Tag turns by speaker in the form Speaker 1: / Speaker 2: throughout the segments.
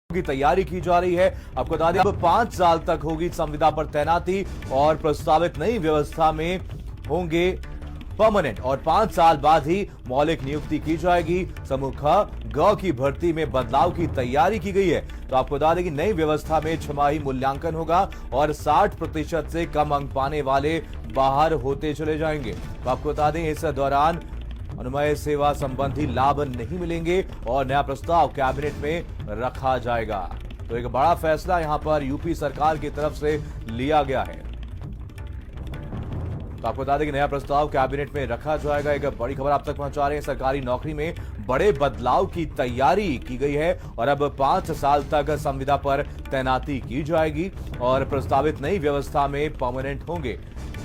Speaker 1: की तैयारी की जा रही है। आपको बता दें अब 5 साल तक होगी संविदा पर तैनाती और प्रस्तावित नई व्यवस्था में होंगे परमानेंट और 5 साल बाद ही मौलिक नियुक्ति की जाएगी। समूह ख ग की भर्ती में बदलाव की तैयारी की गई है। तो आपको बता दें कि नई व्यवस्था में छमाही मूल्यांकन होगा और 60% से कम अंक पाने वाले बाहर होते चले जाएंगे। तो आपको बता दें इस दौरान अनुमय सेवा संबंधी लाभ नहीं मिलेंगे और नया प्रस्ताव कैबिनेट में रखा जाएगा। तो एक बड़ा फैसला यहां पर यूपी सरकार की तरफ से लिया गया है। तो आपको बता दें कि नया प्रस्ताव कैबिनेट में रखा जाएगा। एक बड़ी खबर आप तक पहुंचा रहे हैं। सरकारी नौकरी में बड़े बदलाव की तैयारी की गई है और अब 5 साल तक संविदा पर तैनाती की जाएगी और प्रस्तावित नई व्यवस्था में परमानेंट होंगे।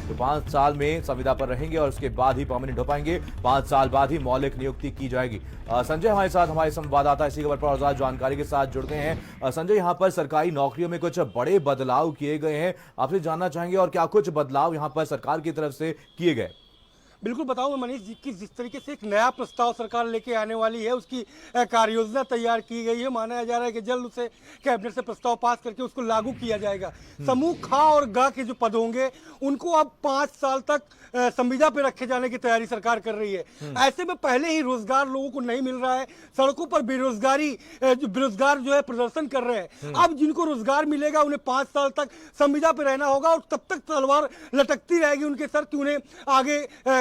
Speaker 1: तो 5 साल में संविदा पर रहेंगे और उसके बाद ही परमानेंट हो पाएंगे। 5 साल बाद ही मौलिक नियुक्ति की जाएगी। संजय हमारे साथ, हमारे संवाददाता इसी खबर पर और ज्यादा जानकारी के साथ जुड़ गए हैं। संजय, यहाँ पर सरकारी नौकरियों में कुछ बड़े बदलाव किए गए हैं, आपसे जानना चाहेंगे और क्या कुछ बदलाव यहाँ पर सरकार की तरफ से किए गए?
Speaker 2: बिल्कुल बताऊं मैं मनीष जी कि जिस तरीके से एक नया प्रस्ताव सरकार लेके आने वाली है उसकी कार्य योजना तैयार की गई है। माना जा रहा है कि जल्द उसे कैबिनेट से प्रस्ताव पास करके उसको लागू किया जाएगा। समूह ख और ग के जो पद होंगे उनको अब 5 साल तक संविदा पे रखे जाने की तैयारी सरकार कर रही है। ऐसे में पहले ही रोजगार लोगों को नहीं मिल रहा है, सड़कों पर बेरोजगार जो है प्रदर्शन कर रहे हैं। अब जिनको रोजगार मिलेगा उन्हें 5 साल तक संविदा पे रहना होगा और तब तक तलवार लटकती रहेगी उनके सर कि उन्हें आगे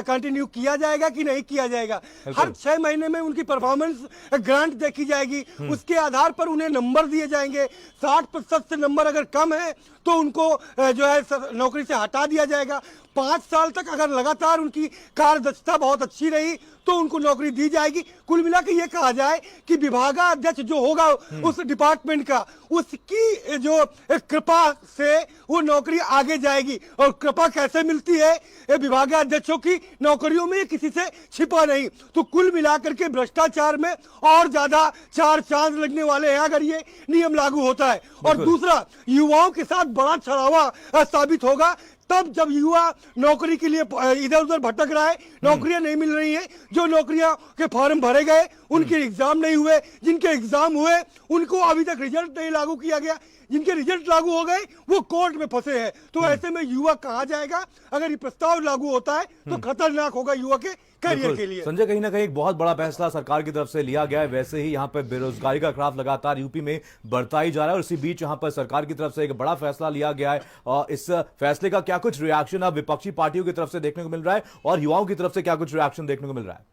Speaker 2: कंटिन्यू किया जाएगा कि नहीं किया जाएगा। हर 6 महीने में उनकी परफॉर्मेंस ग्रांट देखी जाएगी, उसके आधार पर उन्हें नंबर दिए जाएंगे। 60% से नंबर अगर कम है तो उनको जो है नौकरी से हटा दिया जाएगा। 5 साल तक अगर लगातार उनकी कार्यदक्षता बहुत अच्छी रही तो उनको नौकरी दी जाएगी। कुल मिला के ये कहा जाए कि विभागाध्यक्ष जो होगा उस डिपार्टमेंट का, उसकी जो कृपा से वो नौकरी आगे जाएगी। और कृपा कैसे मिलती है ये विभागाध्यक्षों की नौकरियों में किसी से छिपा नहीं। तो कुल मिलाकर के भ्रष्टाचार में और ज्यादा 4 चांद लगने वाले हैं अगर ये नियम लागू होता है। और दूसरा, युवाओं के साथ बड़ा छलावा साबित होगा तब जब युवा नौकरी के लिए इधर उधर भटक रहा है, नौकरियां नहीं मिल रही हैं। जो नौकरियां के फॉर्म भरे गए उनके एग्जाम नहीं हुए, जिनके एग्जाम हुए उनको अभी तक रिजल्ट नहीं लागू किया गया, जिनके रिजल्ट लागू हो गए वो कोर्ट में फंसे हैं। तो ऐसे में युवा कहाँ जाएगा? अगर ये प्रस्ताव लागू होता है तो खतरनाक होगा युवा के करियर के लिए।
Speaker 1: संजय, कहीं ना कहीं एक बहुत बड़ा फैसला सरकार की तरफ से लिया गया है। वैसे ही यहाँ पर बेरोजगारी का ग्राफ लगातार यूपी में बढ़ता ही जा रहा है और इसी बीच यहाँ पर सरकार की तरफ से एक बड़ा फैसला लिया गया है। और इस फैसले का क्या कुछ रिएक्शन अब विपक्षी पार्टियों की तरफ से देखने को मिल रहा है और युवाओं की तरफ से क्या कुछ रिएक्शन देखने को मिल रहा है?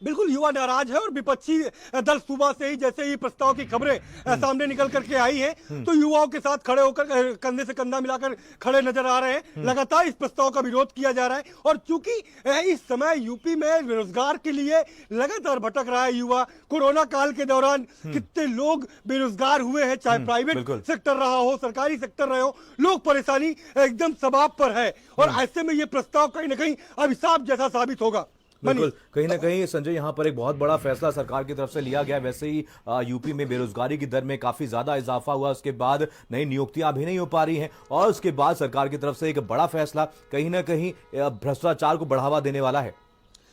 Speaker 2: बिल्कुल युवा नाराज है और विपक्षी दल सुबह से ही जैसे ही प्रस्ताव की खबरें सामने निकल करके आई हैं तो युवाओं के साथ खड़े होकर कंधे से कंधा मिलाकर खड़े नजर आ रहे हैं। लगातार इस प्रस्ताव का विरोध किया जा रहा है और चूंकि इस समय यूपी में रोजगार के लिए लगातार भटक रहा है युवा। कोरोना काल के दौरान कितने लोग बेरोजगार हुए हैं, चाहे प्राइवेट सेक्टर रहा हो, सरकारी सेक्टर रहे हो, लोग परेशानी एकदम सबाब पर है। और ऐसे में ये प्रस्ताव कहीं ना कहीं अभिशाप जैसा साबित होगा।
Speaker 1: बिल्कुल, कहीं ना कहीं संजय यहाँ पर एक बहुत बड़ा फैसला सरकार की तरफ से लिया गया। वैसे ही यूपी में बेरोजगारी की दर में काफी ज्यादा इजाफा हुआ, उसके बाद नई नियुक्तियां भी नहीं हो पा रही हैं और उसके बाद सरकार की तरफ से एक बड़ा फैसला कहीं ना कहीं भ्रष्टाचार को बढ़ावा देने वाला है।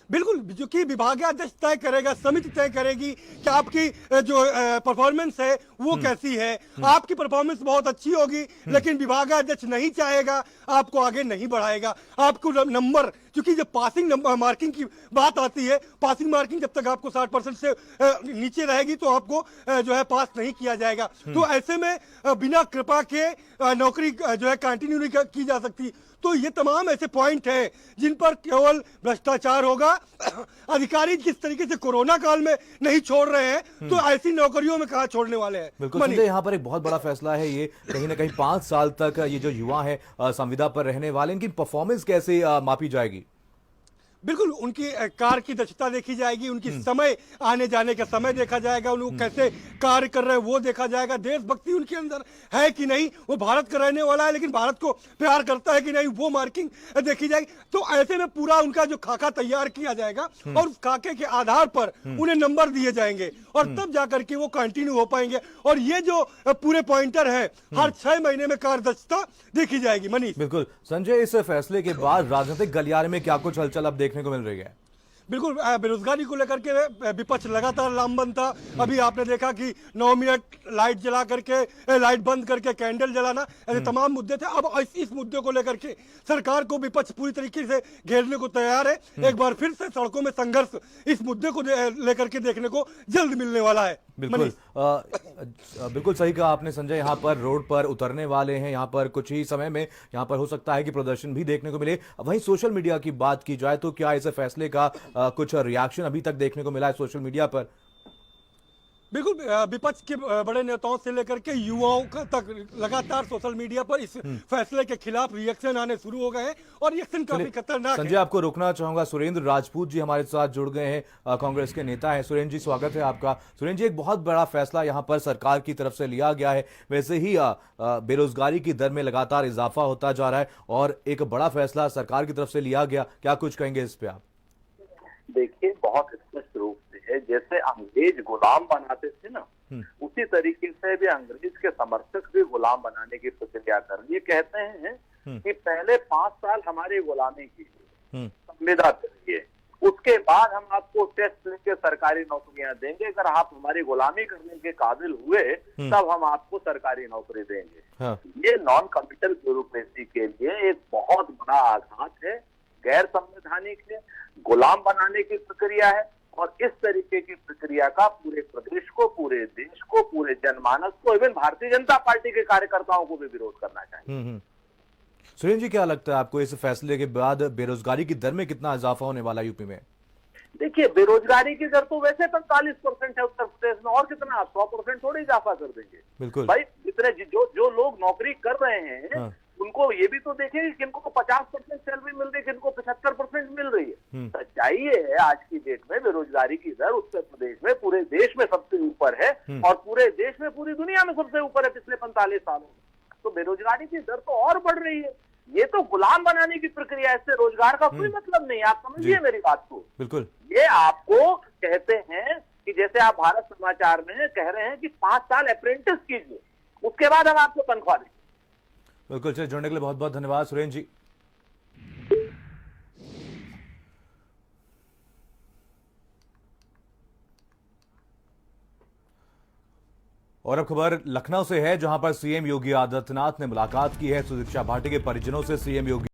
Speaker 2: बिल्कुल, जो कि विभागाध्यक्ष तय करेगा, समिति तय करेगी कि आपकी जो परफॉर्मेंस है वो कैसी है। आपकी परफॉर्मेंस बहुत अच्छी होगी लेकिन विभागाध्यक्ष नहीं चाहेगा, आपको आगे नहीं बढ़ाएगा। आपको नंबर, क्योंकि जब पासिंग मार्किंग की बात आती है, पासिंग मार्किंग जब तक आपको 60% से नीचे रहेगी तो आपको जो है पास नहीं किया जाएगा। तो ऐसे में बिना कृपा के नौकरी जो है कंटिन्यू नहीं की जा सकती। तो ये तमाम ऐसे पॉइंट हैं जिन पर केवल भ्रष्टाचार होगा। अधिकारी जिस तरीके से कोरोना काल में नहीं छोड़ रहे हैं तो ऐसी नौकरियों में कहां छोड़ने वाले हैं।
Speaker 1: बिल्कुल संजय, यहाँ पर एक बहुत बड़ा फैसला है ये। कहीं ना कहीं 5 साल तक ये जो युवा है संविदा पर रहने वाले, इनकी परफॉर्मेंस कैसे मापी जाएगी?
Speaker 2: बिल्कुल, उनकी कार की दक्षता देखी जाएगी, उनकी समय आने जाने का समय देखा जाएगा, उनको कैसे कार्य कर रहे हैं वो देखा जाएगा। देशभक्ति उनके अंदर है कि नहीं, वो भारत का रहने वाला है लेकिन भारत को प्यार करता है कि नहीं, वो मार्किंग देखी जाएगी। तो ऐसे में पूरा उनका जो खाका तैयार किया जाएगा और उस खाके के आधार पर उन्हें नंबर दिए जाएंगे और तब जाकर के वो कंटिन्यू हो पाएंगे। और ये जो पूरे पॉइंटर है हर 6 महीने में कार्यदक्षता देखी जाएगी। मनीष,
Speaker 1: बिल्कुल संजय, इस फैसले के बाद राजनीतिक गलियारे में क्या कुछ हलचल अब देखने को मिल रही है?
Speaker 2: बिल्कुल बेरोजगारी को लेकर के विपक्ष लगातार लामबंद था। अभी आपने देखा कि 9 मिनट लाइट जला करके लाइट बंद करके कैंडल जलाना, ऐसे तमाम मुद्दे थे। अब इस मुद्दे को लेकर के सरकार को विपक्ष पूरी तरीके से घेरने को तैयार है। एक बार फिर से सड़कों में संघर्ष इस मुद्दे को लेकर के देखने को जल्द मिलने वाला है।
Speaker 1: बिल्कुल बिल्कुल सही कहा आपने संजय। यहाँ पर रोड पर उतरने वाले हैं, यहाँ पर कुछ ही समय में यहाँ पर हो सकता है कि प्रदर्शन भी देखने को मिले। वहीं सोशल मीडिया की बात की जाए तो क्या इस फैसले का कुछ रिएक्शन अभी तक देखने को मिला है सोशल मीडिया पर?
Speaker 2: बिल्कुल विपक्ष के बड़े नेताओं से लेकर के युवाओं तक लगातार सोशल मीडिया पर इस फैसले के खिलाफ रिएक्शन आने शुरू हो गए हैं और रिएक्शन काफी खतरनाक है।
Speaker 1: संजय, आपको रोकना चाहूंगा, सुरेंद्र राजपूत जी हमारे साथ जुड़ गए हैं, कांग्रेस के नेता हैं। सुरेंद्र जी, स्वागत है आपका। सुरेंद्र जी, एक बहुत बड़ा फैसला यहाँ पर सरकार की तरफ से लिया गया है। वैसे ही बेरोजगारी की दर में लगातार इजाफा होता जा रहा है और एक बड़ा फैसला सरकार की तरफ से लिया गया, क्या कुछ कहेंगे इस पे आप?
Speaker 3: देखिए, बहुत स्पष्ट रूप से है, जैसे अंग्रेज गुलाम बनाते थे ना, उसी तरीके से भी अंग्रेज के समर्थक भी गुलाम बनाने की प्रक्रिया कर रही है। कहते हैं कि पहले 5 साल हमारी गुलामी कीजिए, संविदा करिए, उसके बाद हम आपको टेस्ट लेके सरकारी नौकरियां देंगे। अगर आप हमारी गुलामी करने के काबिल हुए तब हम आपको सरकारी नौकरी देंगे।
Speaker 1: हाँ।
Speaker 3: ये नॉन कमिटल ब्यूरोक्रेसी के लिए एक बहुत बड़ा आघात है, गैर संवैधानिक है, गुलाम बनाने की प्रक्रिया है। और इस तरीके की प्रक्रिया का पूरे प्रदेश को, पूरे देश को, पूरे जनमानस को, इवन भारतीय जनता पार्टी के कार्यकर्ताओं को भी विरोध करना चाहिए।
Speaker 1: सुरेंद्र जी, क्या लगता है आपको इस फैसले के बाद बेरोजगारी की दर में कितना इजाफा होने वाला यूपी में?
Speaker 3: देखिए, बेरोजगारी की दर तो वैसे 45% है उत्तर प्रदेश में, और कितना आप 100% थोड़ी इजाफा कर देंगे।
Speaker 1: बिल्कुल
Speaker 3: भाई, जितने जो लोग नौकरी कर रहे हैं, हाँ, उनको ये भी तो देखें कि किनको 50% सैलरी मिल रही है, किनको 75% मिल रही है। सच्चाई ये है, आज की डेट में बेरोजगारी की दर उत्तर प्रदेश में पूरे देश में सबसे ऊपर है और पूरे देश में, पूरी दुनिया में सबसे ऊपर है पिछले 45 सालों में। तो बेरोजगारी की दर तो और बढ़ रही है। ये तो गुलाम बनाने की प्रक्रिया है, इससे रोजगार का कोई मतलब नहीं। आप समझिए मेरी बात को।
Speaker 1: बिल्कुल,
Speaker 3: ये आपको कहते हैं कि जैसे आप भारत समाचार में कह रहे हैं कि 5 साल अप्रेंटिस कीजिए, उसके बाद हम आपको तनख्वाह देंगे।
Speaker 1: बिल्कुल, चलिए, जुड़ने के लिए बहुत बहुत धन्यवाद सुरेंद्र जी। और अब खबर लखनऊ से है, जहां पर सीएम योगी आदित्यनाथ ने मुलाकात की है सुदीक्षा भाटी के परिजनों से। सीएम योगी